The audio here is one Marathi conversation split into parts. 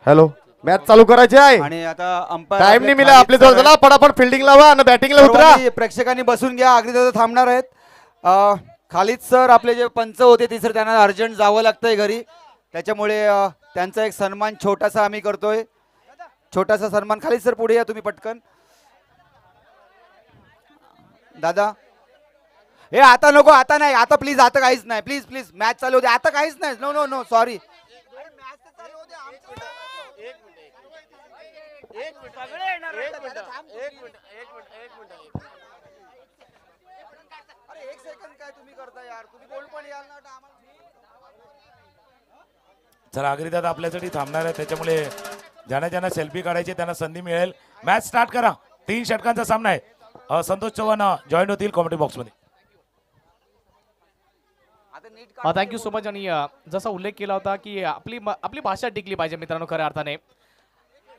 हॅलो मॅच चालू करायची आहे आणि आता अंपायर टाइम नाही मिळाला आपल्या जवळ. चला फटाफट फिल्डिंग लावा आणि बॅटिंगला उतरा. सर्वांनी प्रेक्षकांनी बसून घ्या. अगदी दादा थांबणार आहेत. खालिद सर आपले जे पंच होते ते सर त्यांना अर्जंट जावं लागतंय घरी, त्याच्यामुळे त्यांचा एक सन्मान छोटासा आम्ही करतोय. छोटासा सन्मान. खालिद सर पुढे या तुम्ही पटकन. दादा हे आता नको, आता नाही, आता प्लीज, आता काहीच नाही, प्लीज प्लीज मॅच चालू होते, आता काहीच नाही. No no no sorry. एक सेकंड काय तुम्ही करता यार, तुम्ही बोल पण याल ना आम्हाला. चला आगरी दादा आपल्यासाठी थांबणार आहे, त्याच्यामुळे ज्यांना ज्यांना सेल्फी काढायची त्यांना संधी मिळेल. मॅच स्टार्ट करा. 3 षटकांचा सामना आहे. संतोष चव्हाण जॉईन होतील कॉमेडी बॉक्स मध्ये. Thank you so much. आणि जसा उल्लेख केला होता की आपली भाषा टिकली पाहिजे मित्रांनो खऱ्या अर्थाने.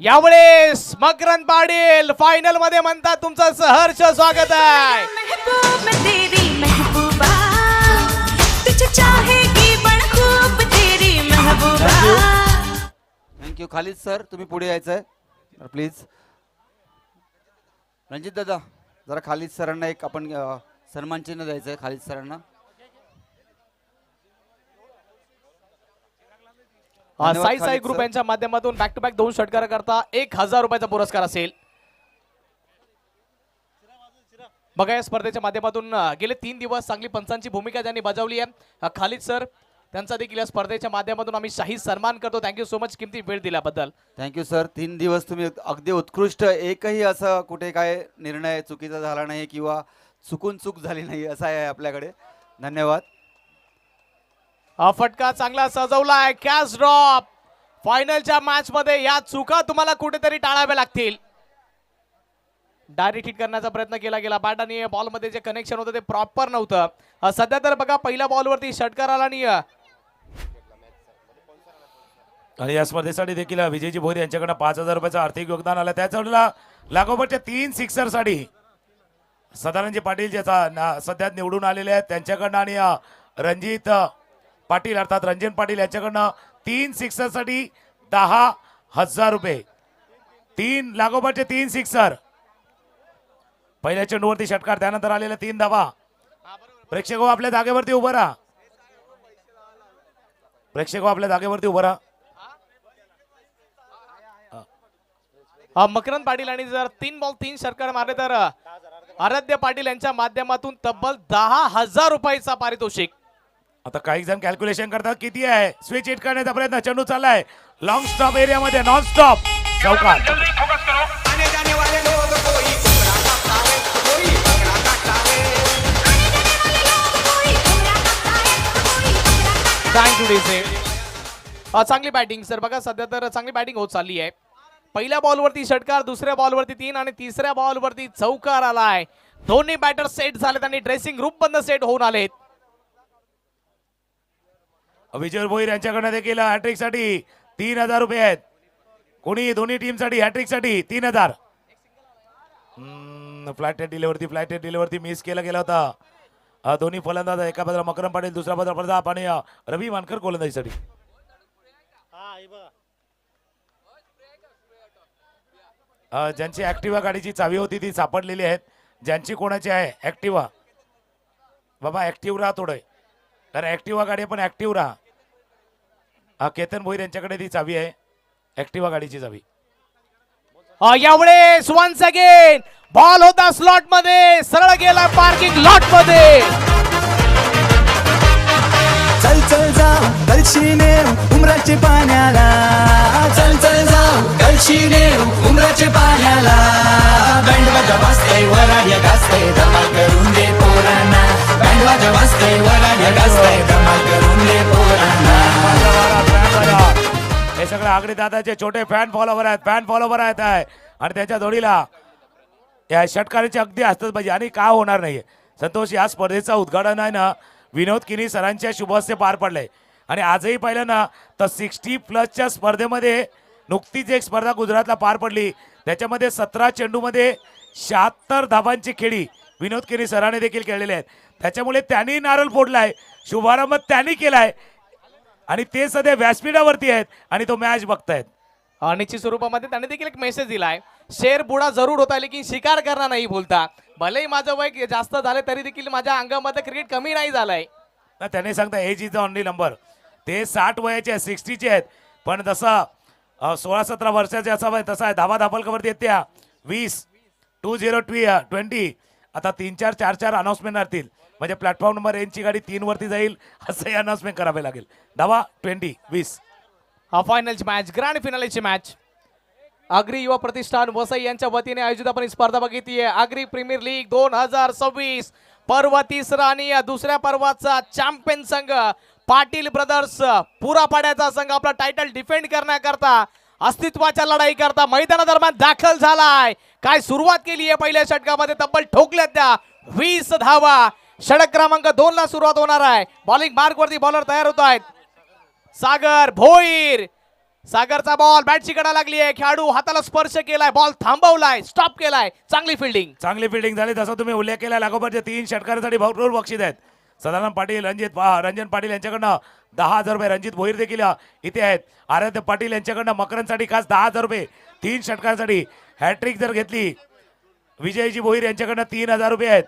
यावेळेस मकरंद पाटील फायनल मध्ये म्हणतात तुमचं सहर्ष स्वागत आहे. महबूब मैं तेरी महबूबा, तुझे चाहेगी बड़ खूब तेरी महबूबा. थँक्यू. खालिद सर तुम्ही पुढे यायचंय प्लीज. रणजित दादा जरा खालिद सरांना एक आपण सन्मान चिन्ह द्यायचंय खालिद सरांना. धन्यवाद साई खालिद ग्रुप सर. यांच्या माध्यमातून बॅक टू बॅक 2 षटकार करता 1000 रुपयाचा पुरस्कार असेल. बघा या स्पर्धेच्या माध्यमातून गेले 3 दिवस चांगली पंचांची भूमिका त्यांनी बजावली आहे. खालिद सर त्यांचा देखील या स्पर्धेच्या माध्यमातून आम्ही शाही सन्मान करतो. थँक्यू सो मच किमती वेळ दिल्याबद्दल. Thank you sir. 3 दिवस तुम्ही अगदी उत्कृष्ट, एकही असं कुठे काय निर्णय चुकीचा झाला नाही किंवा चुकून चूक झाली नाही असं आहे आपल्याकडे. धन्यवाद. फटका चांगला सजवलाय. Catch drop. फायनलच्या मॅच मध्ये या चुका तुम्हाला कुठेतरी टाळाव्या लागतील. डायरेक्ट हिट करण्याचा प्रयत्न केला गेला. बॅट आणि बॉल मध्ये जे कनेक्शन होतं ते प्रॉपर नव्हतं. सध्या तर बघा पहिल्या बॉलवरती षटकार आला आणि या स्पर्धेसाठी देखील विजयजी भोईर यांच्याकडनं 5000 रुपयाचं आर्थिक योगदान आलं. त्याच्या लागोपाठच्या 3 सिक्सर साठी सदानंदजी पाटील ज्याचा सध्या निवडून आलेले आहेत त्यांच्याकडनं आणि रणजित पाटील अर्थात रंजन पाटील यांच्याकडनं 3 सिक्सर साठी 10,000 रुपये. 3 लागोपाठचे 3 सिक्सर. पहिल्या चेंडूवरती षटकार, त्यानंतर आलेल्या 3 धावा. प्रेक्षक हो आपल्या जागेवरती उभं राहा. प्रेक्षक हो आपल्या जागेवरती उभं राहा. मकरंद पाटील आणि जर 3 बॉल 3 षटकार मारले तर आराध्य पाटील यांच्या माध्यमातून तब्बल 10,000 रुपयाचा पारितोषिक. आता काही जण कॅल्क्युलेशन करतात किती आहे. स्विच हिट करण्याचा प्रयत्न. चेंडू चाललाय लॉंग स्टॉप एरियामध्ये, नॉन स्टॉप चौकार. चांगली बॅटिंग सर. बघा सध्या तर चांगली बॅटिंग होत चालली आहे. पहिल्या बॉलवरती षटकार, दुसऱ्या बॉलवरती 3 आणि तिसऱ्या बॉलवरती चौकार आलाय. दोन्ही बॅटर सेट झालेत आणि ड्रेसिंग रूम बंद सेट होऊन आलेत. विजय भोईर यांच्याकडनं देखील हॅट्रिक साठी 3000 रुपये आहेत. कोणी दोन्ही टीम साठी हॅट्रिक साठी 3000. फ्लॅट डिलेवरती मिस केला गेला होता. दोन्ही फलंदाज, एका बाजूला मकरंद पाटील, दुसऱ्या बाजूला प्रताप आणि रवी मानकर गोलंदाजीसाठी. ज्यांची ऍक्टिवा गाडीची चावी होती ती सापडलेली आहेत. ज्यांची कोणाची आहे ऍक्टिवा, बाबा ऍक्टिव्ह राहा थोडं, कारण ऍक्टिवा गाडी पण ऍक्टिव्ह राहा. केतन भोईर यांच्याकडे ती चावी आहे, ऍक्टिवा गाडीची चावी. यावेळेस वन्स अगेन बॉल होता स्लॉट मध्ये, सरळ गेला पार्किंग लॉट मध्ये. चल चल जाऊ कलशीने उमराचे पाण्याला, चल चल जाऊ कलशीने उमराचे पाण्याला. बँडवाजा वाजतंय वराड्या गाजतंय धमाल करून दे पोरांना. बँडवाजा वाजतंय वराड्या गाजतंय धमाल करून दे पोरांना. हे सगळे आगरी दादाचे छोटे फॅन फॉलोवर आहेत आणि त्याच्या जोडीला या षटकाराची अगदी असतच पाहिजे. आणि का होणार नाहीये संतोष, या स्पर्धेचं उद्घाटन आहे ना विनोद किनी सरांच्या शुभ हस्ते पार पडलंय. आणि आजही पाहिलं ना तर 60+ स्पर्धेमध्ये नुकतीच एक स्पर्धा गुजरातला पार पडली. त्याच्यामध्ये 17 चेंडूमध्ये 76 धाबांची खेळी विनोद किनी सरांनी देखील खेळलेले आहेत. त्याच्यामुळे त्यांनी नारळ फोडलाय, शुभारंभ त्यांनी केलाय आणि ते सध्या व्यासपीठावरती आहेत आणि तो मॅच बघतायत. निश्चित स्वरूपामध्ये त्याने देखील एक मेसेज दिलाय, शेर बुडा जरूर होता लेकिन शिकार करना नाही बोलता. भलेही माझं वय जास्त झालं तरी देखील माझ्या अंगामध्ये क्रिकेट कमी नाही झालंय. ना त्याने सांगता age is the only number. ते 60 वयाचे आहेत, 60चे आहेत, पण जसं 16-17 वर्षाचे असावं तसा आहे. धाबा धापलकवरती येत त्या 20 2020 आता 3-4 4-4 अनाउन्समेंट असतील. म्हणजे प्लॅटफॉर्म नंबर एनची गाडी 3 वरती जाईल असंही अनाउन्समेंट करावे लागेल. धावा 20-20. हा फायनलची मॅच, ग्रँड फिनालेची मॅच. आगरी युवा प्रतिष्ठान वसई यांच्या वतीने आयोजित आपण ही स्पर्धा बघितली आहे. आगरी प्रीमियर लीग 2026 पर्व तिसरा आणि या दुसऱ्या पर्वाचा चॅम्पियन संघ पाटील ब्रदर्स पुरापाड्याचा संघ आपला टायटल डिफेंड करण्याकरता अस्तित्वाच्या लढाई करता मैदानादरम्यान दाखल झालाय. काय सुरुवात केली आहे पहिल्या षटकामध्ये, तब्बल ठोकल्यात त्या 20 धावा. षटक क्रमांक 2 ला सुरुवात होणार आहे. बॉलिंग मार्क वरती बॉलर तयार होत आहेत. सागर भोईर, सागरचा बॉल बॅटची कडा लागली आहे. खेळाडू हाताला स्पर्श केलाय, बॉल थांबवलाय, स्टॉप केलाय. चांगली फिल्डिंग झाली. जसं तुम्ही उल्लेख केला, लागोपाठच्या 3 षटकारांसाठी भरपूर बक्षीस आहेत. सदानंद पाटील, रंजन पाटील यांच्याकडनं 10,000 रुपये. रणजित भोईर देखील इथे आहेत. आराध्य पाटील यांच्याकडनं मकरंदसाठी खास 10,000 रुपये 3 षटकांसाठी. हॅट्रिक जर घेतली विजयजी भोईर यांच्याकडनं 3,000 रुपये आहेत.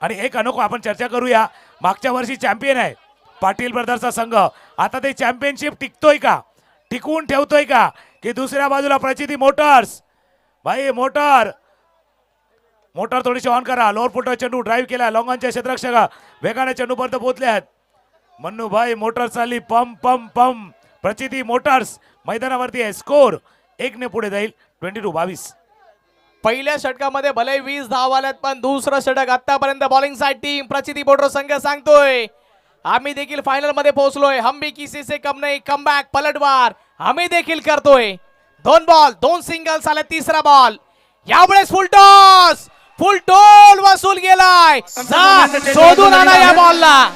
आणि एक अनोखो आपण चर्चा करूया. मागच्या वर्षी चॅम्पियन आहे पाटील ब्रदर्सचा संघ. आता ते चॅम्पियनशिप टिकतोय का, टिकवून ठेवतोय का, की दुसऱ्या बाजूला प्रचिती मोटर्स. भाई मोटर थोडीशी ऑन करा. लोअर फुटर चेंडू ड्राईव्ह केला. लॉंगॉनचे क्षेत्ररक्षक वेगाने चेंडूपर्यंत पोहोचले आहेत. मन्नू भाई मोटर चालली. पम पम पम. प्रचिती मोटर्स मैदानावरती आहे. स्कोर 1 ने पुढे जाईल. 22-22. पहिल्या षटकामध्ये भले 20 धावा आल्यात, पण दुसरं षटक आतापर्यंत बॉलिंग साइड टीम प्रचिती मोटर संघ सांगतोय आम्ही देखील फायनल मध्ये पोहोचलोय. हम भी किसी से कम नहीं, कम बॅक पलटवार आम्ही देखील करतोय. 2 बॉल 2 सिंगल्स आले. तिसरा बॉल यावेळेस फुल टोल वसूल गेलाय. शोधून आणा या बॉलला.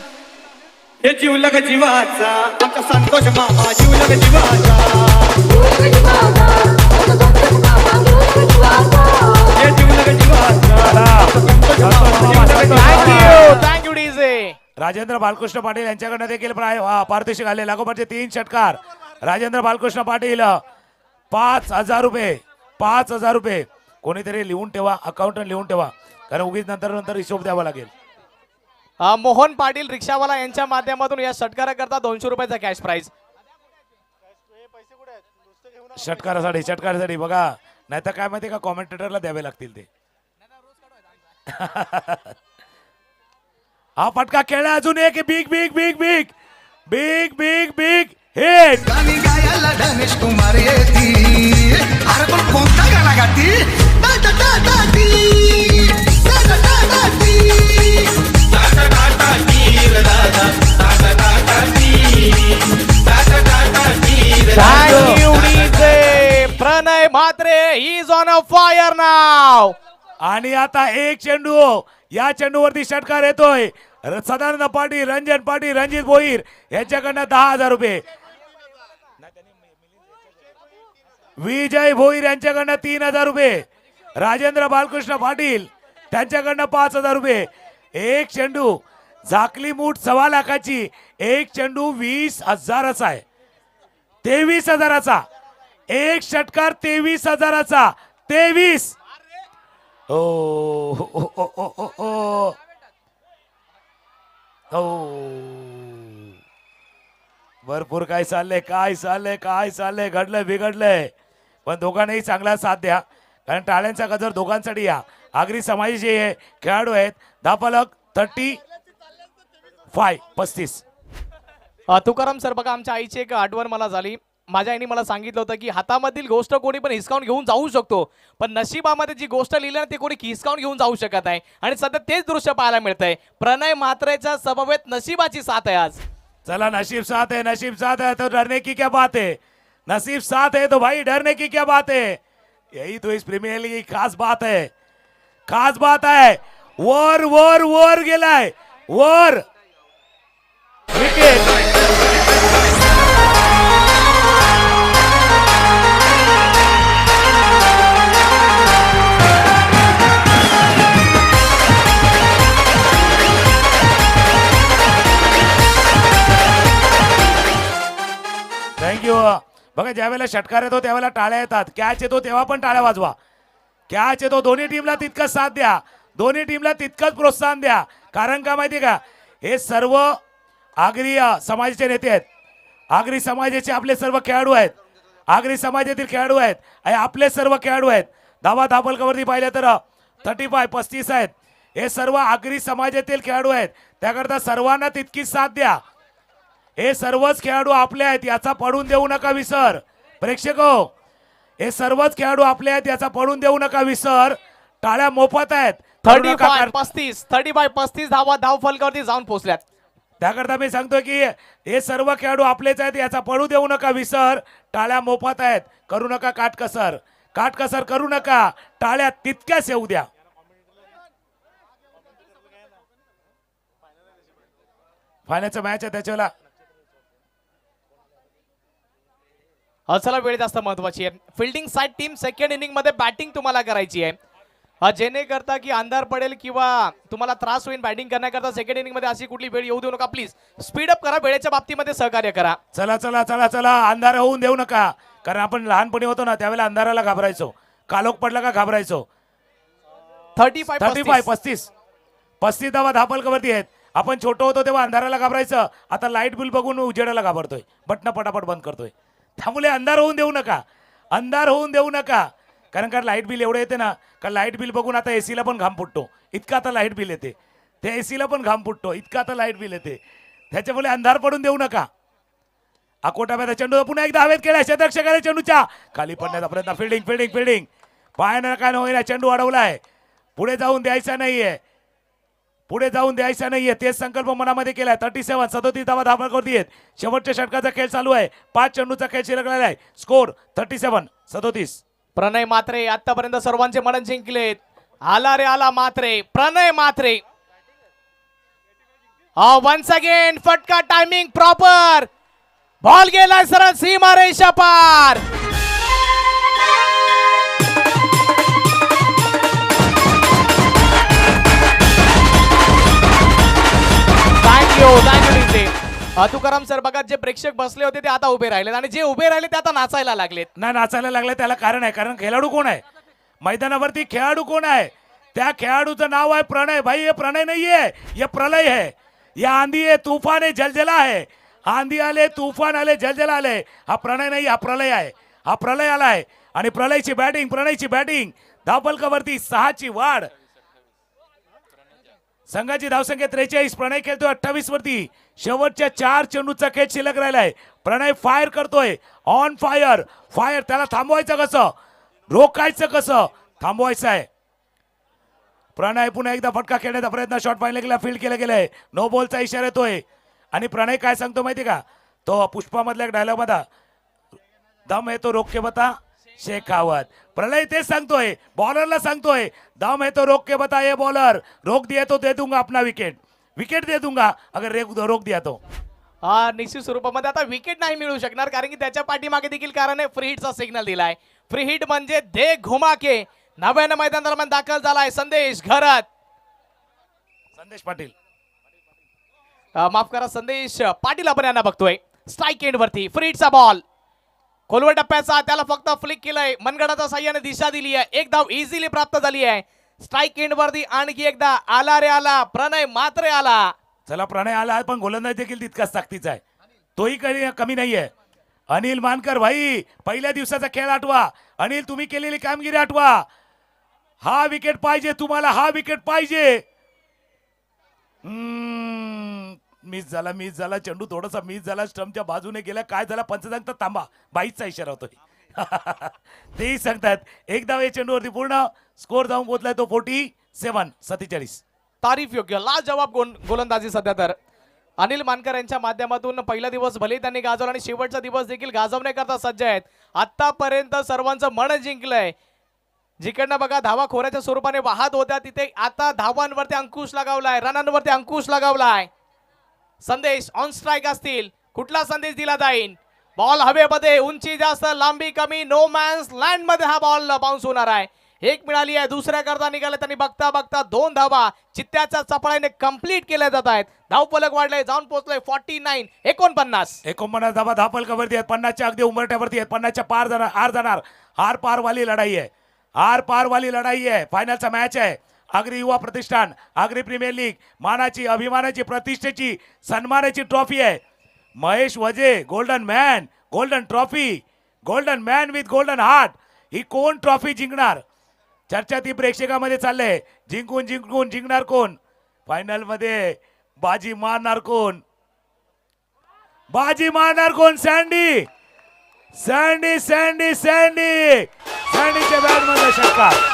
हे जीवलग जीवाचा आमचा संतोष मामा, जीवलग जीवाचा हे जीवलग जीवाचा. Thank you DJ. राजेंद्र बालकृष्ण पाटील यांच्याकडनं देखील पारितोषिक आले. लागोपाठचे 3 षटकार. राजेंद्र बालकृष्ण पाटील 5,000 रुपये. 5,000 रुपये. कोणीतरी लिहून ठेवा, अकाउंटंट लिहून ठेवा, कारण उगीच नंतर हिशोब द्यावा लागेल. मोहन पाटील रिक्षावाला यांच्या माध्यमातून या षटकाराकरता 200 रुपयाचा कॅश प्राइज. षटकारासाठी बघा, नाहीतर काय माहिती का, कॉमेंटेटरला द्यावे लागतील ते. हा फटका खेळला. अजून एक big big big big big big big hit. गाणी गायला धनेश कुमार येती. अरे पण कोणता गाणं गाती? टा टा टा टा टी. टा टा टा टा टी. टा टा टा टा टी रे दादा. टा टा टा टा टी. टा टा टा टा टी रे दादा. Thank you DJ. Pranay Mhatre is on a fire नाव. आणि आता एक चेंडू, या चेंडूवरती षटकार येतोय. सदानंद पाटील, रंजन पाटील, रणजित भोईर यांच्याकडनं 10,000 रुपये. विजय भोईर यांच्याकडनं 3,000 रुपये. राजेंद्र बालकृष्ण पाटील त्यांच्याकडनं 5,000 रुपये. एक चेंडू झाकली मूठ 1.25 लाखाची. एक चेंडू 20,000चा आहे. 23,000चा. एक षटकार 23,000चा. 23. ओ भरपूर काय चाललंय घडलंय बिघडलंय, पण दोघांनाही चांगला साथ द्या, कारण टाळ्यांचा गजर दोघांसाठी या. आगरी समाजाचे खेळाडू आहेत. धापलक 35. तुकाराम सर, बघा आमच्या आईची एक आठवण मला झाली. माझ्या आईने मला सांगितलं होतं की हातामधील गोष्ट कोणी पण हिसकावून घेऊन जाऊ शकतो, पण नशिबामध्ये जी गोष्ट लिहिली ना ती कोणी हिसकावून घेऊन जाऊ शकत आहे. आणि सध्या तेच दृश्य पाहायला मिळतंय. प्रणय म्हात्रेच्या समवेत नशिबाची साथ आहे आज. चला, नसीब साथ है तो डरने की क्या बात है. नसीब साथ है तो भाई डरने की क्या बात है. यही तो इस प्रीमियर लीग की खास बात है. वर गेलाय. वर विकेट. थँक्यू. बघा ज्यावेळेला षटकार येतो त्यावेळेला टाळ्या येतात, कॅच येतो तेव्हा पण टाळ्या वाजवा. कॅच येतो दोन्ही टीमला तितकंच साथ द्या, दोन्ही टीमला तितकंच प्रोत्साहन द्या. कारण का माहिती का, हे सर्व आगरी समाजाचे नेते आहेत, आगरी समाजाचे आपले सर्व खेळाडू आहेत, आगरी समाजातील खेळाडू आहेत आणि आपले सर्व खेळाडू आहेत. धावा धापलकावरती पाहिलं तर 35 आहेत. हे सर्व आगरी समाजातील खेळाडू आहेत, त्याकरता सर्वांना तितकीच साथ द्या. हे सर्वच खेळाडू आपले आहेत याचा पडून देऊ नका विसर. प्रेक्षको, हे सर्वच खेळाडू आपले आहेत याचा पडून देऊ नका विसर. टाळ्या मोफत आहेत. 35 धावा धाव फलकावरती जाऊन पोहोचल्यात. त्याकरता मी सांगतोय की हे सर्व खेळाडू आपलेच आहेत याचा पडू देऊ नका विसर. टाळ्या मोफत आहेत, करू नका काटकसर, काटकसर करू नका. टाळ्या तितक्याच येऊ द्या. फायनलचं मॅच आहे त्याच्याला चला, वेळ जास्त महत्वाची आहे. Fielding side team second inning मध्ये बॅटिंग तुम्हाला करायची आहे, जेणे करता की अंधार पडेल किंवा तुम्हाला त्रास होईल बॅटिंग करण्याकरता. सेकंड इनिंग मध्ये अशी कुठली वेळ येऊ देऊ नका. प्लीज स्पीड अप करा, वेळेच्या बाबतीमध्ये सहकार्य करा. चला चला चला चला, अंधार होऊन देऊ नका. कारण आपण लहानपणी होतो ना त्यावेळेला अंधाराला घाबरायचो, कालोख पडला का घाबरायचो. 35 धावा धापलकावरती आहेत. आपण छोटो होतो तेव्हा अंधाराला घाबरायचं, आता लाईट बिल बघून उजेडाला घाबरतोय, बटन पटापट बंद करतोय. त्यामुळे अंधार होऊन देऊ नका, अंधार होऊन देऊ नका. कारण का लाईट बिल एवढं येते ना, का लाईट बिल बघून आता एसीला पण घाम फुटतो, इतका आता लाईट बिल येते. त्या एसीला पण घाम फुटतो, इतका आता लाईट बिल येते. त्याच्यामुळे अंधार पडून देऊ नका. अकोटाब्याचा चेंडू पुन्हा एकदा हवेत केला, क्षेत्ररक्षकाने चेंडूच्या खाली पडण्याचा प्रयत्न. फिल्डिंग फिल्डिंग फिल्डिंग पायानं काय होईना, चेंडू अडवलाय. पुढे जाऊन द्यायचा नाहीये, पुढे जाऊन द्यायचा नाहीये, तेच संकल्प मनामध्ये केलाय. 37 धावा धापलकावरती आहेत. शेवटच्या षटकाचा खेळ चालू आहे. 5 चेंडूचा खेळ शिल्लक राहिला आहे. स्कोर 37-37. प्रणय मात्रे आतापर्यंत सर्वांचे मन जिंकलेत. आला रे आला मात्रे, प्रणय मात्रे. वन्स अगेन फटका, टायमिंग प्रॉपर, बॉल गेलाय सरळ सीमा रेषा पार. थँक्यू. तुकाराम सर, बघा जे प्रेक्षक बसले होते ते आता उभे राहिलेत आणि जे उभे राहिले ते आता नाचायला लागलेत. नाही, नाचायला लागले त्याला कारण आहे. कारण खेळाडू कोण आहे मैदानावरती, खेळाडू कोण आहे? त्या खेळाडूचं नाव आहे प्रणय. भाई ये प्रणय नहीं है, ये प्रलय है. ये आंधी है, तूफान है, जलजला है. आंधी आले, तूफान आले, जलजला आले. हा प्रणय नाही, हा प्रलय आहे. हा प्रलय आलाय आणि प्रलयची बॅटिंग, प्रणयची बॅटिंग. धापलकावरती 6ची वाढ. संघाची धावसंख्या 43. प्रणय खेळतोय 28 वरती. शेवटच्या 4 चेंडूचा खेळ शिल्लक राहिलाय. प्रणय फायर करतोय, ऑन फायर. फायर त्याला थांबवायचं कसं, रोखायचं कसं, थांबवायचं आहे. प्रणय पुन्हा एकदा फटका खेळण्याचा प्रयत्न, शॉट पाहिला गेला, फील्ड केला गेलाय. नो बॉलचा इशारा येतोय. आणि प्रणय काय सांगतो माहिती का, तो पुष्पामधल्या एक डायलॉग मध्ये, दम है तो रोक के बता शेखावत. प्रणय तेच सांगतोय, बॉलरला सांगतोय, दम है तो रोक के बता ये बॉलर, रोक दिया तो दे दूंगा अपना विकेट, विकेट दे दूंगा अगर रोक दिया तो. निश्चित स्वरूपामध्ये आता विकेट नाही मिळू शकणार, कारण की त्याच्या पाठीमागे देखील कारण आहे. फ्री हिटचा सिग्नल दिलाय. फ्री हिट म्हणजे दे घुमा के. नव्यानं मैदान दरम्यान दाखल झालाय संदेश घरत. संदेश पाटील, माफ करा, संदेश पाटील आपण यांना बघतोय. स्ट्राईक एंड वरती फ्री हिटचा बॉल, खोलवर टप्प्याचा, त्याला फक्त फ्लिक केलंय. मनगडाच्या साह्याने दिशा दिली आहे. एक धाव इझिली प्राप्त झाली आहे. स्ट्राईक एंड वरती आणखी एकदा आला रे आला, प्रणय मात्रे आला. चला प्रणय आला, पण गोलंदाज देखील तितकाच ताकदीचा आहे, तोही कमी नाहीये. अनिल मानकर भाई, पहिल्या दिवसाचा खेळ आठवा. अनिल, तुम्ही केलेली कामगिरी आठवा. हा विकेट पाहिजे तुम्हाला, हा विकेट पाहिजे. मिस झाला चेंडू, थोडासा मिस झाला, स्टंपच्या बाजूने गेला. काय झाला पंच सांगतात थांबा, बाईचा इशारा होतोय. तेही सांगतात. एक धाव या चेंडूवरती पूर्ण. स्कोर जाऊन पोहोचलाय तो 47. तारीफ योग्य, लाजवाब गोलंदाजी सध्या तर अनिल मानकर यांच्या माध्यमातून. पहिला दिवस भले त्यांनी गाजवला आणि शेवटचा दिवस देखील गाजवण्याकरता सज्ज आहेत. आतापर्यंत सर्वांचं मन जिंकलंय. जिकडनं बघा धावा खोऱ्याच्या स्वरूपाने वाहत होत्या, तिथे आता धावांवरती अंकुश लगावलाय, रनांवरती अंकुश लगावलाय. संदेश ऑन स्ट्राईक असतील, कुठला संदेश दिला जाईल? बॉल हवेमध्ये, उंची जास्त, लांबी कमी, नो मॅन्स लँड मध्ये हा बॉल बाउन्स होणार आहे. एक मिळाली आहे. दुसऱ्या करता निघाले त्यांनी बघता बघता 2 धावा चित्त्याच्या चपळाईने कंप्लीट केल्या जात आहेत. धावफलक वाढले, जाऊन पोहोचले 49 49 धावा धावफलकावरती आहेत. 50च्या अगदी उंबरठ्यावरती आहेत. 50च्या पार जाणार, आर जाणार. आर पार वाली लढाई आहे. आर पार वाली लढाई आहे. फायनलचा मॅच आहे. आगरी युवा प्रतिष्ठान, आगरी प्रीमियर लीग, मानाची, अभिमानाची, प्रतिष्ठेची, सन्मानाची ट्रॉफी आहे. Mahesh Vaje golden man, golden trophy, golden man with golden heart. ही कोण ट्रॉफी जिंकणार? चर्चा ती प्रेक्षकामध्ये चाललंय. जिंकून जिंकून जिंकणार कोण? फायनल मध्ये बाजी मारणार कोण? बाजी मारणार कोण? सँडी, सँडी, सँडी, सँडी, सँडीच्या बॅट मध्ये षटकार.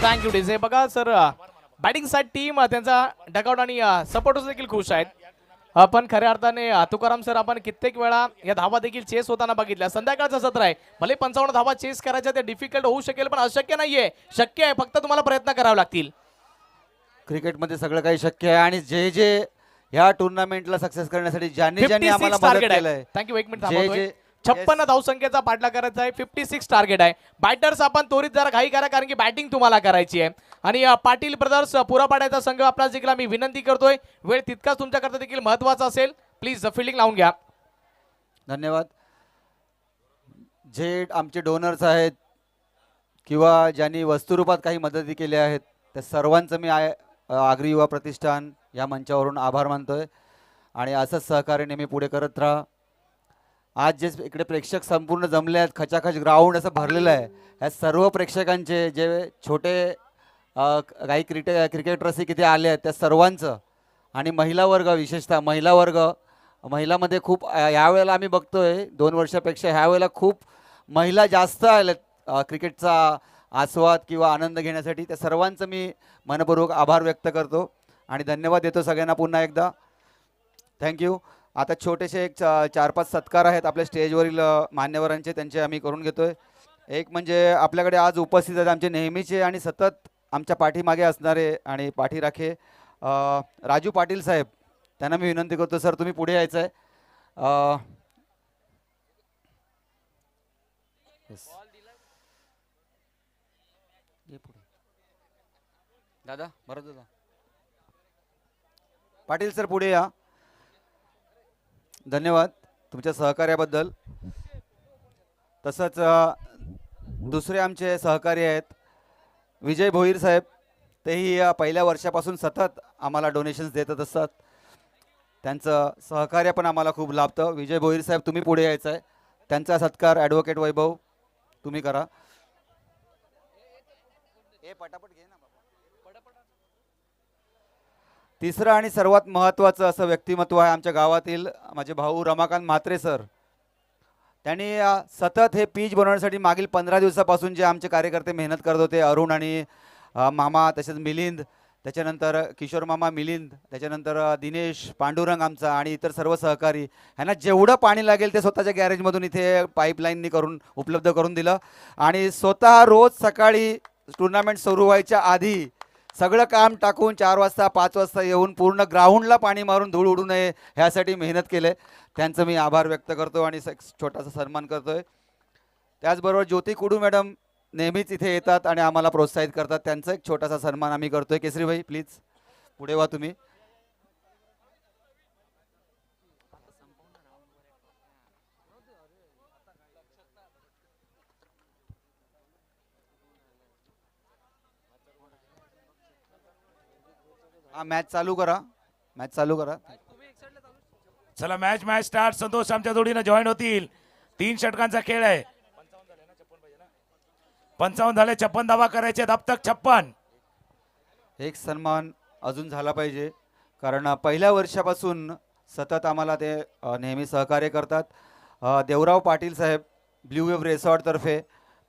Thank you DJ. बघा सर, बॅटिंग साईड टीम त्यांचा डकआउट आणि सपोर्टर्स देखील खुश आहेत. पण खऱ्या अर्थाने तुकाराम सर, आपण कित्येक वेळा या धावा देखील चेस होताना बघितल्या. संध्याकाळचं सत्र आहे, भले 55 धावा चेस करायच्या ते डिफिकल्ट होऊ शकेल, पण अशक्य नाहीये. शक्य आहे, फक्त तुम्हाला प्रयत्न करावे लागतील. क्रिकेटमध्ये सगळं काही शक्य आहे आणि जे जे ह्या टुर्नामेंटला सक्सेस करण्यासाठी ज्यांनी ज्यांनी आम्हाला मदत केलंय, थँक्यू. एक मिनिट जे थांबवतोय. जे 56 धावसंख्येचा पाठला करायचा आहे. 56 टार्गेट आहे. बॅटर्स आपण त्वरित जरा घाई करा, कारण की बॅटिंग तुम्हाला करायची आहे. आणि पाटील ब्रदर्स पुरापाड्याचा संघ आपला जिंकला. मी विनंती करतोय, वेळ तितकाच तुमच्याकरता देखील महत्वाचा असेल. प्लीज फिल्डिंग लावून घ्या. धन्यवाद. जे आमचे डोनर्स आहेत किंवा ज्यांनी वस्तुरूपात काही मदती केल्या आहेत, त्या सर्वांचं मी आगरी युवा प्रतिष्ठान या मंचावरून आभार मानतोय. आणि असंच सहकार्य नेहमी पुढे करत राहा. आज जे इकडे प्रेक्षक संपूर्ण जमले आहेत, खचाखच ग्राउंड असं भरलेलं आहे. ह्या सर्व प्रेक्षकांचे, जे छोटे काही क्रिकेटर्स इथे आले आहेत, त्या सर्वांचं, आणि महिला वर्ग, विशेषतः महिला वर्ग, महिलामध्ये खूप यावेळेला आम्ही बघतोय 2 वर्षापेक्षा ह्यावेळेला खूप महिला जास्त आल्यात क्रिकेटचा आस्वाद किंवा आनंद घेण्यासाठी. त्या सर्वांचं मी मनपूर्वक आभार व्यक्त करतो आणि धन्यवाद देतो सगळ्यांना पुन्हा एकदा. थँक्यू. आता छोटेसे एक 4-5 सत्कार आहेत आपल्या स्टेजवरील मान्यवरांचे, त्यांचे आम्ही करून घेतोय. एक म्हणजे आपल्याकडे आज उपस्थित आहेत आमचे नेहमीचे आणि सतत आमच्या पाठीमागे असणारे आणि पाठीराखे राजू पाटील साहेब. त्यांना मी विनंती करतो, सर तुम्ही पुढे यायचं आहे. दादा बरं दादा, पाटील सर पुढे या. धन्यवाद तुमच्या सहकार्याबद्दल. तसंच दुसरे आमचे सहकारी आहेत विजय भोईर साहेब. तेही पहिल्या वर्षापासून सतत आम्हाला डोनेशन्स देत असतात. त्यांचं सहकार्य पण आम्हाला खूप लाभतं. विजय भोईर साहेब तुम्ही पुढे यायचं आहे. त्यांचा सत्कार ॲडव्होकेट वैभव तुम्ही करा. पटापट घे ना बाबा. तिसरं आणि सर्वात महत्त्वाचं असं व्यक्तिमत्व आहे आमच्या गावातील माझे भाऊ रमाकांत म्हात्रे सर. त्यांनी सतत हे पीच बनवण्यासाठी मागील 15 दिवसापासून जे आमचे कार्यकर्ते मेहनत करत होते, अरुण आणि मामा, तसेच मिलिंद, त्याच्यानंतर किशोर मामा, मिलिंद, त्याच्यानंतर दिनेश, पांडुरंग आमचा आणि इतर सर्व सहकारी, ह्यांना जेवढं पाणी लागेल ते स्वतःच्या गॅरेजमधून इथे पाईपलाईननी करून उपलब्ध करून दिलं. आणि स्वतः रोज सकाळी टुर्नामेंट सुरू व्हायच्या आधी सगळं काम टाकून 4 वाजता 5 वाजता येऊन पूर्ण ग्राउंडला पाणी मारून धूळ उडू नये ह्यासाठी मेहनत केले. त्यांचं मी आभार व्यक्त करतो आणि छोटासा सन्मान करतोय. त्याचबरोबर ज्योती कुडू मॅडम नेहमीच इथे येतात आणि आम्हाला प्रोत्साहित करतात. त्यांचा एक छोटासा सन्मान आम्ही करतोय. केसरीभाई प्लीज पुढे व्हा तुम्ही. हा मॅच चालू करा, मॅच चालू करा. चला मॅच स्टार्ट. संतोष आमच्या जोडीनं जॉईन होतील. 3 षटकांचा खेळ आहे. 55 झाले, 56 धावा करायचे, अब तक 56. एक सन्मान अजून झाला पाहिजे, कारण पहिल्या वर्षापासून सतत आम्हाला ते नेहमी सहकार्य करतात. देवराव पाटील साहेब ब्ल्यू वेव्ह रिसॉर्ट तर्फे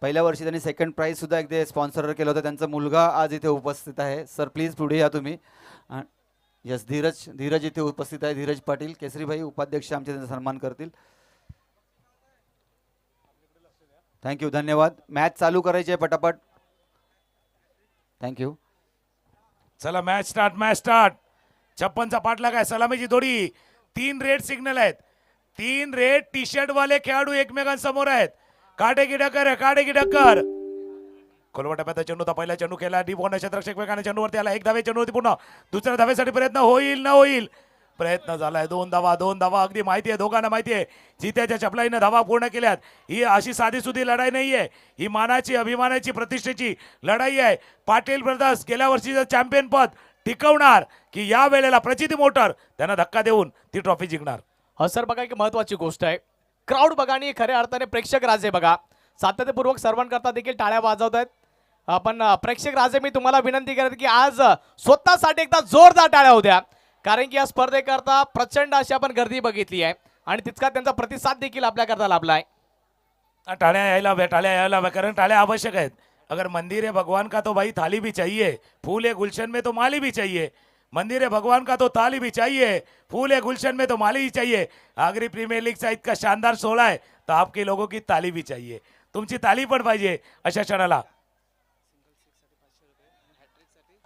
पहिल्या वर्षी त्यांनी सेकंड प्राइज सुद्धा एकदा स्पॉन्सर केलं होतं. त्यांचा मुलगा आज इथे उपस्थित आहे. सर प्लीज पुढे या तुम्ही. यस, धीरज इथे उपस्थित आहे. धीरज पाटील केसरीभाई उपाध्यक्ष आमचे त्यांचा सन्मान करतील. थँक्यू, धन्यवाद. मॅच चालू करायची आहे पटापट. थँक्यू. चला मॅच स्टार्ट. 56चा पाठलाग आहे. सलामीची जोडी. 3 रेड सिग्नल आहेत. 3 रेड टी शर्ट वाले खेळाडू एकमेकांसमोर आहेत. काटे की टक्कर. खोलवा टप्प्यात चेंडू होता. पहिला चेंडू केला डीप कॉर्नर क्षेत्ररक्षक एकमेकांना चेंडूवरती आला. एक धावे चेंडूवरती पूर्ण. दुसऱ्या धावेसाठी प्रयत्न होईल न होईल. प्रयत्न झालाय. 2 धावा. अगदी माहिती आहे, दोघांना माहिती आहे. जित्याच्या चपलाईने धावा पूर्ण केल्यात. ही अशी साधी सुधी लढाई नाहीये. ही मानाची, अभिमानाची, प्रतिष्ठेची लढाई आहे. पाटील ब्रदर्स गेल्या वर्षीचं चॅम्पियन पद टिकवणार की या वेळेला प्रचिती मोटर त्यांना धक्का देऊन ती ट्रॉफी जिंकणार. हा सर बघा एक महत्वाची गोष्ट आहे. क्राऊड बघा आणि खऱ्या अर्थाने प्रेक्षक राजे बघा सातत्यपूर्वक सर्वांकरता देखील टाळ्या वाजवत आहेत. आपण प्रेक्षक राजे मी तुम्हाला विनंती करत की आज स्वतःसाठी एकदा जोरदार टाळ्या होत्या, कारण की या स्पर्धेकरता प्रचंड अशी आपण गर्दी बघितली आहे आणि तितका त्यांचा प्रतिसाद देखील आपल्याकरता लाभलाय. टाळ्या यायला हव्या कारण टाळ्या आवश्यक आहेत. अगर मंदिर है भगवान का तो भाई थाली भी चाहिए, फूल है गुलशन में तो माली भी चाहिए. मंदिर है भगवान का तो थाली भी चाहिए, फूल है गुलशन में तो माली ही चाहिए. आगरी प्रीमियर लीगचा इतका शानदार सोहळा आहे तर आपके लोगों की ताली भी चाहिए. तुमची ताली पण पाहिजे अशा क्षणाला.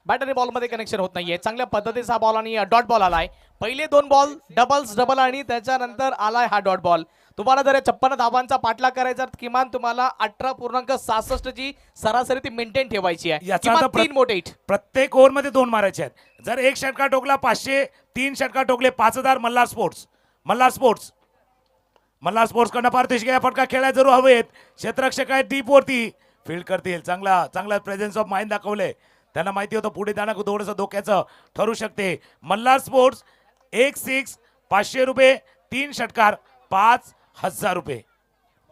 बॅट आणि बॉलमध्ये कनेक्शन होत नाहीये. चांगल्या पद्धतीचा बॉल आणि डॉट बॉल आलाय. पहिले 2 बॉल डबल आणि त्याच्यानंतर आलाय हा डॉट बॉल. तुम्हाला जर 56 धावांचा पाठलाग करायचा तर किमान तुम्हाला 18.66 ची सरासरी ती मेंटेन ठेवायची आहे. याचा किमान अर्थ 3 मोठे हिट. प्रत्येक ओव्हरमध्ये 2 मारायचे आहेत. जर 1 षटकार टोकला 500, 3 षटकार टोकले 5000. मल्हार स्पोर्ट्स कडनं पारितोषिक या फटका खेळायला जरूर हवेत. क्षेत्ररक्षक आहेत डीप वरती फील्ड करतील. चांगला प्रेझेन्स ऑफ माइंड दाखवले. त्यांना माहिती होतं पुढे जाणं थोडंसं धोक्याचं ठरू शकते. मल्हार स्पोर्ट्स 1-6 500 रुपये. 3 षटकार 5000 रुपये.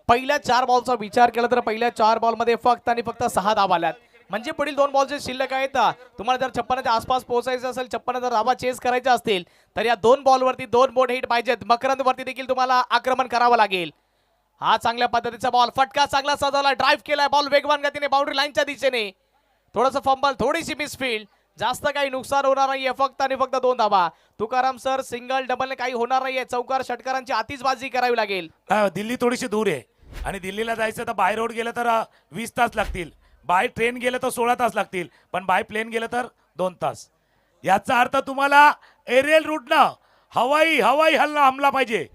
पहिल्या 4 बॉलचा विचार केला तर पहिल्या 4 बॉलमध्ये फक्त आणि फक्त 6 धावा आल्यात. म्हणजे पुढील 2 बॉल जे शिल्लक आहेत तुम्हाला जर 56च्या आसपास पोहोचायचं असेल, 56 जर धावा चेस करायच्या असतील तर या 2 बॉलवरती 2 मोठे हिट पाहिजेत. मकरंद वरती देखील तुम्हाला आक्रमण करावं लागेल. हा चांगल्या पद्धतीचा बॉल, फटका चांगला सजवला, ड्राईव्ह केलाय बॉल वेगवान गतीने बाउंड्री लाईनच्या दिशेने. थोडंसं फंबल, थोडीशी मिसफील्ड, जास्त काही नुकसान होणार नाहीये. फक्त आणि फक्त 2 धावा. तुकाराम सर सिंगल डबलने काही होणार नाहीये. चौकार षटकारांची आतिषबाजी करावी लागेल. दिल्ली थोडीशी दूर आहे आणि दिल्लीला जायचं तर बाय रोड गेलं तर 20 तास लागतील. बाय ट्रेन गेलं तर 16 तास लागतील. पण बाय प्लेन गेलं तर 2 तास. याचा अर्थ तुम्हाला एरियल रूटनं हवाई हमला पाहिजे.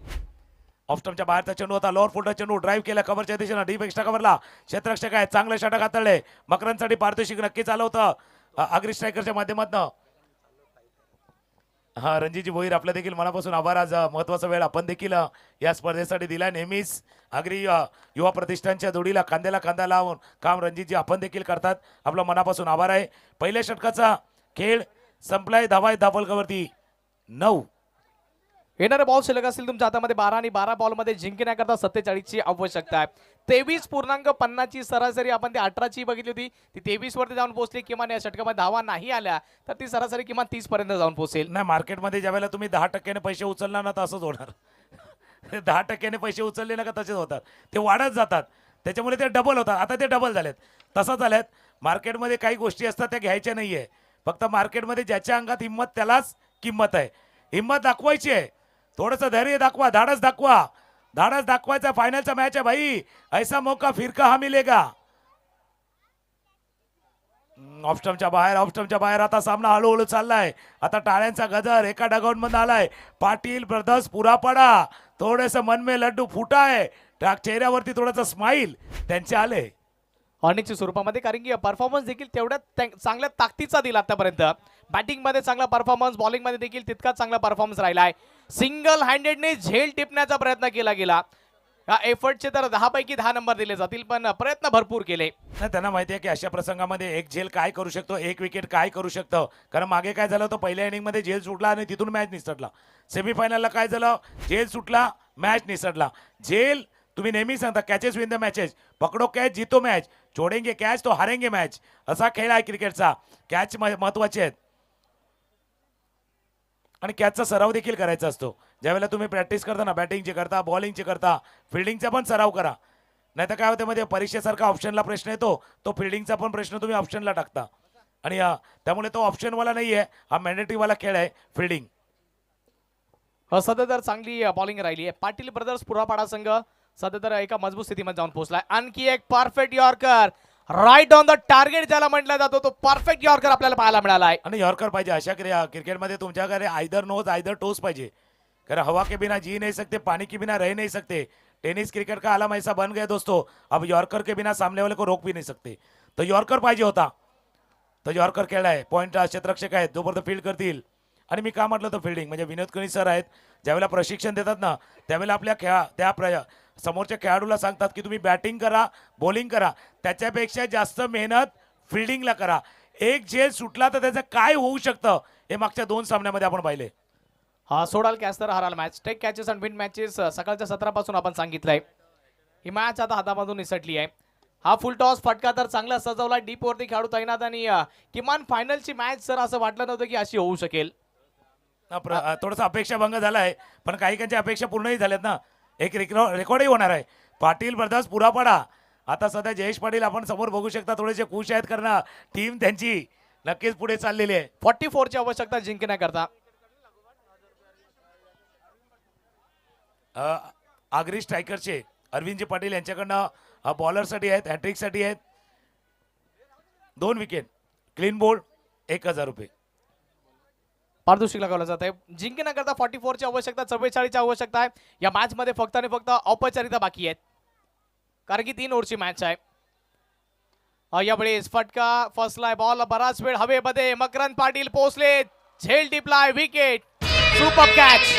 ऑफस्टमच्या बाहेरचा चेंडू होता. लोअर फुलचा चेंडू ड्राईव्ह केला कव्हरच्या दिशेनं. डीप एक्स्ट्रा कव्हरला क्षेत्ररक्षक आहे. चांगले षटक हाताळले. मकरांसाठी पारितोषिक नक्कीच आलं होतं आगरी स्ट्रायकरच्या माध्यमातून. हा रणजितजी भोईर आपल्या देखील मनापासून आभार. आज महत्वाचा वेळ आपण देखील या स्पर्धेसाठी दिला. नेहमीच आगरी युवा प्रतिष्ठानच्या जोडीला खांद्याला खांदा लावून काम रणजितजी आपण देखील करतात. आपला मनापासून आभार आहे. पहिल्या षटकाचा खेळ संपलाय. धावलकावरती 9. येणारे बॉल शिल्लक असतील तुमच्या हातामध्ये 12 आणि 12 बॉलमध्ये जिंकण्याकरता 47 ची आवश्यकता आहे. 23.50 ची सरासरी आपण ती 18 ची बघितली होती. ती 23 वरती जाऊन पोहोचली. किमान या षटकामध्ये धावा नाही आल्या तर ती सरासरी किमान 30 पर्यंत जाऊन पोहोचेल. नाही, मार्केटमध्ये ज्यावेळेला तुम्ही 10% पैसे उचलणार ना तर असंच होणार. 10% पैसे उचलले ना का तसेच होतात. ते वाढत जातात. त्याच्यामुळे ते डबल होतात. आता ते डबल झालेत. तसं झालेत. मार्केटमध्ये काही गोष्टी असतात त्या घ्यायच्या नाहीये. फक्त मार्केटमध्ये ज्याच्या अंगात हिंमत त्यालाच किंमत आहे. हिंमत दाखवायची आहे. थोडंसं धैर्य दाखवा, धाडस दाखवायचा. फायनलचा मॅच आहे भाई. ऐसा मौका फिर कहाँ मिलेगा. ऑफस्टमच्या बाहेर आता सामना हळूहळू चाललाय. आता टाळ्यांचा गजर एका डगआउट मध्ये आलाय. पाटील ब्रदर्स पुरा पडा. थोडंसं मन में लड्डू फुटा आहे. चेहऱ्यावरती थोडंसं स्माइल त्यांचे आले अनेकच्या स्वरूपामध्ये, कारण की परफॉर्मन्स देखील तेवढ्या चांगल्या ताकदीचा दिला आतापर्यंत. बॅटिंग मध्ये चांगला परफॉर्मन्स, बॉलिंग मध्ये देखील तितकाच चांगला परफॉर्मन्स राहिलाय. सिंगल हँडेडने झेल टिपण्याचा प्रयत्न केला गेला. या एफर्टचे तर 10 पैकी 10 नंबर दिले जातील, पण प्रयत्न भरपूर केले. नाही, त्यांना माहिती आहे की अशा प्रसंगामध्ये एक झेल काय करू शकतो, एक विकेट काय करू शकतं. कारण मागे काय झालं होतं, पहिल्या इनिंग मध्ये झेल सुटला आणि तिथून मॅच निसटला. सेमीफायनलला काय झालं, झेल सुटला, मॅच निसटला. झेल तुम्ही नेहमी सांगता कॅचेस विन द मॅचेस. पकडो कॅच जीतो मॅच, छोडेंगे कॅच तो हारेंगे मॅच. असा खेळ आहे क्रिकेटचा. कॅच महत्वाचे आहेत आणि कॅचचा सराव देखील करायचा असतो. ज्यावेळेला तुम्ही प्रॅक्टिस करता ना, बॅटिंगचे करता, बॉलिंगचे करता, फिल्डिंगचा पण सराव करा. नाही तर काय होतं मध्ये परीक्षेसारखा ऑप्शनला प्रश्न येतो, तो फिल्डिंगचा पण प्रश्न तुम्ही ऑप्शनला टाकता. आणि त्यामुळे तो ऑप्शनवाला नाही आहे, हा मॅन्डेटरीवाला खेळ आहे फिल्डिंग. सध्या तर चांगली बॉलिंग राहिली आहे. पाटील ब्रदर्स पुरापाडा संघ सध्या तर एका मजबूत स्थितीमध्ये जाऊन पोहोचलाय. आणखी एक perfect yorker right on the target ज्याला म्हटलं जातो, तो परफेक्ट यॉर्कर आपल्याला पाहायला मिळाला आहे. आणि यॉर्कर पाहिजे अशा क्रिकेटमध्ये तुमच्याकडे आयदर नोज आयदर टोस पाहिजे. कारण हवा के बिना जी नहीं सकते, पानी के बिना रह नहीं सकते. टेनिस क्रिकेट का आलम ऐसा बन गया दोस्तों, अब यॉर्कर के बिना सामने वाले को रोक भी नहीं सकते. तो यॉर्कर पाहिजे होता, तो यॉर्कर खेळलाय. पॉईंट क्षेत्ररक्षक आहेत जोपर्यंत फील्ड करतील. आणि मी का म्हटलं तर फिल्डिंग म्हणजे विनोद कणी सर आहेत, ज्यावेळेला प्रशिक्षण देतात ना त्यावेळेला आपल्या समोरच्या खेळाडूला सांगतात की तुम्ही बॅटिंग करा, बॉलिंग करा, त्याच्यापेक्षा जास्त मेहनत फिल्डिंगला करा. एक झेल सुटला तर त्याचं काय होऊ शकतं हे मागच्या 2 सामन्यामध्ये आपण पाहिले. हा सोडाल कॅच तर हराल match. Take catches and win matches सकाळच्या 17 पासून आपण सांगितलंय. ही मॅच आता हातामधून निसटली आहे. हा फुल टॉस फटका तर चांगला सजवला, डीप वरती खेळाडू तैनात आणि किमान फायनलची मॅच सर असं वाटलं नव्हतं की अशी होऊ शकेल. थोडासा अपेक्षा भंग झालाय, पण काही अपेक्षा पूर्णही झाल्यात ना. एक रेकॉर्डही होणार आहे. पाटील ब्रदर्स पुरापाडा आता सध्या जयेश पाटील आपण समोर बघू शकता, थोडेसे खुश आहेत कारण टीम त्यांची नक्कीच पुढे चाललेली आहे. 44 ची आवश्यकता जिंकण्याकरता. आगरी स्ट्रायकरचे अरविंदजी पाटील यांच्याकडनं बॉलरसाठी आहेत, हॅट्रिकसाठी आहेत. 2 विकेट, क्लीन बोल्ड, 1000 रुपये पारितोषिक लगावलं जात आहे. जिंकण्याकरता 44 ची आवश्यकता, 44 ची आवश्यकता आहे. या मॅच मध्ये फक्त आणि फक्त औपचारिकता बाकी आहेत, कारण की 3 ओव्हरची मॅच आहे. यावेळेस फटका फसलाय, बॉल बराच वेळ हवेमध्ये. मकरंद पाटील पोहोचले, झेल टिपलाय, विकेट, सुपर कॅच.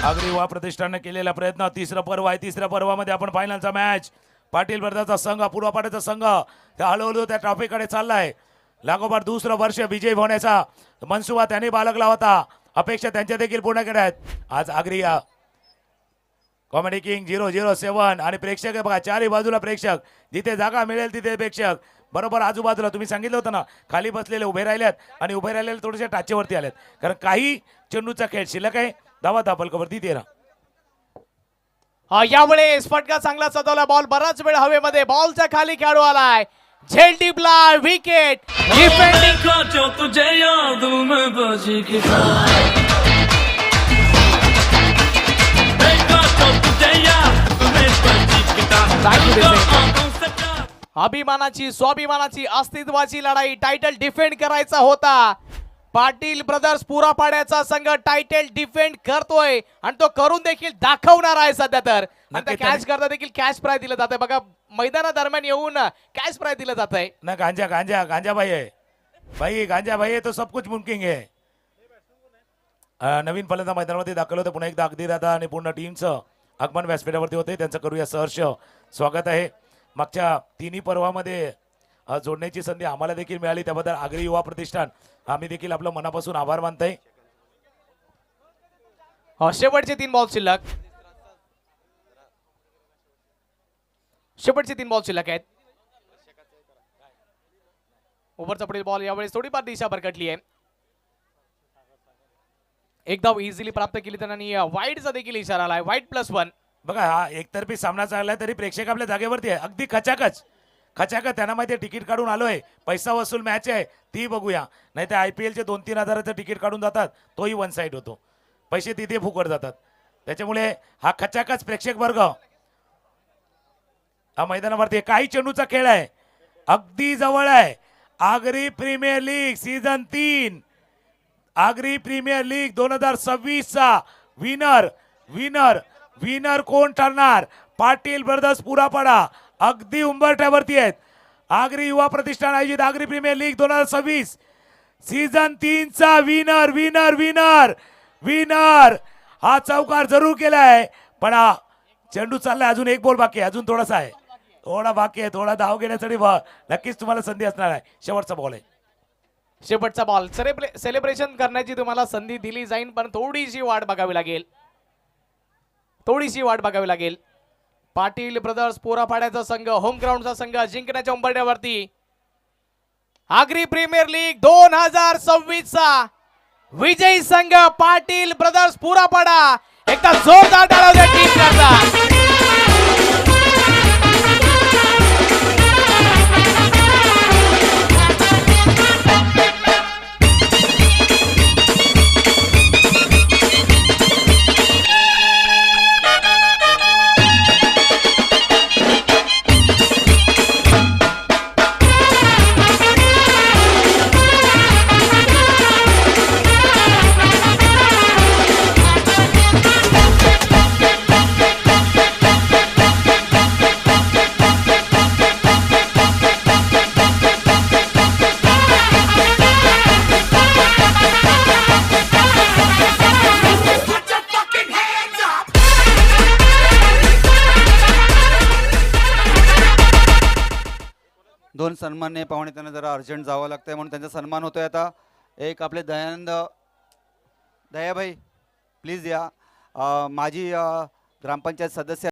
आगरी युवा प्रतिष्ठानने केलेला प्रयत्न. तिसरं पर्व आहे, तिसऱ्या पर्वामध्ये आपण फायनलचा मॅच. पाटील ब्रदर्सचा संघ, पुरापाड्याचा संघ त्या हळूहळू त्या ट्रॉफीकडे चाललाय. लागोपाठ 2रं वर्ष विजयी होण्याचा मनसुबा त्यांनी बाळगला होता. अपेक्षा त्यांच्या देखील पूर्ण केल्या आहेत. आज आगरी कॉमेडी किंग 007 आणि प्रेक्षक बघा, चारही बाजूला प्रेक्षक, जिथे जागा मिळेल तिथे प्रेक्षक. बरोबर आजूबाजूला तुम्ही सांगितलं होतं ना, खाली बसलेले उभे राहिल्यात आणि उभे राहिलेले थोडेसे टाचेवरती आलेत, कारण काही चेंडूचा खेळ शिल्लक आहे. धावा धापलकवरती 13. यावेळेस फटका चांगला सजवला, बॉल बराच वेळ हवेमध्ये, बॉलच्या खाली खेळाडू आलाय, झेल टिपला, विकेट. डिफेंडिंग तुझे याद में बजी की अभिमानाची, स्वाभिमानाची, अस्तित्वाची लढाई, टायटल डिफेंड करायचा होता. पाटील ब्रदर्स पुरापाड्याचा संघ टायटल डिफेंड करतोय आणि तो करून देखील दाखवणार आहे सध्या तर. आणि कॅच करता देखील कॅश प्राइज दिलं जात आहे. बघा मैदानादरम्यान येऊन कॅश प्राइज दिलं जात आहे ना. गांजा भाई है भाई, गांजा भाई है तो सब कुछ मुमकिन है. नवीन फलंदाज मैदानावरती दाखल होते पुन्हा एकदा अगदी दादा आणि पूर्ण टीमचं आगमन व्यासपीठावरती होते. त्यांचं करूया सहर्ष स्वागत आहे. मागच्या 3ही पर्वामध्ये जोडण्याची संधी आम्हाला देखील मिळाली, त्याबद्दल आगरी युवा प्रतिष्ठान आम्ही देखील आपलं मनापासून आभार मानतोय. शेवटचे 3 बॉल शिल्लक, शेवटचे 3 बॉल शिल्लक आहेत. ओव्हरचा पुढील बॉल यावेळेस थोडीफार दिशा भरकटली आहे. एक धाव इझिली प्राप्त केली त्यांनी. वाईडचा देखील इशारा आलाय, वाईड +1. बघा हा एकतर्फी सामना चाललाय तरी प्रेक्षक आपल्या जागेवरती आहे, अगदी खचाखच. त्यांना माहिती आहे तिकीट काढून आलोय, पैसा वसूल मॅच आहे ती बघूया. नाही तर IPLचे 2-3 हजाराचं तिकीट काढून जातात, तोही 1 साइड होतो, पैसे तिथे फुकट जातात. त्याच्यामुळे हा खचाखच प्रेक्षक वर्ग हा मैदानावरती. काही चेंडूचा खेळ आहे, अगदी जवळ आहे. Agri premier league season 3, Agri premier league 2026चा विनर कोण ठरणार? पाटील ब्रदर्स पुरापाडा अगदी उंबरठ्यावरती आहेत. आगरी युवा प्रतिष्ठान आयोजित आगरी प्रीमियर लीग 2026 सीझन 3चा विनर हा चौकार जरूर केलाय. पण हा चेंडू चाललाय, अजून 1 बॉल बाकी आहे, अजून थोडासा आहे, थोडा बाकी आहे. थोडा धाव घेण्यासाठी नक्कीच तुम्हाला संधी असणार आहे. शेवटचा बॉल आहे, शेवटचा बॉल. सेलिब्रेशन करण्याची तुम्हाला संधी दिली जाईल, पण थोडीशी वाट बघावी लागेल. पाटील ब्रदर्स पोरापाड्याचा संघ, होम ग्राउंडचा संघ जिंकण्याच्या उंबरठ्यावरती. आगरी प्रीमियर लीग 2026 चा विजयी संघ पाटील ब्रदर्स पुरापाडा. एकदा जोरदार टाळ्या द्या टीम करता. दोन सन्माननीय पाहुणे त्यांना जरा अर्जंट जावं लागतंय म्हणून त्यांचा सन्मान होतोय आता. एक आपले दयानंद दयाभाई प्लीज या. माजी ग्रामपंचायत सदस्य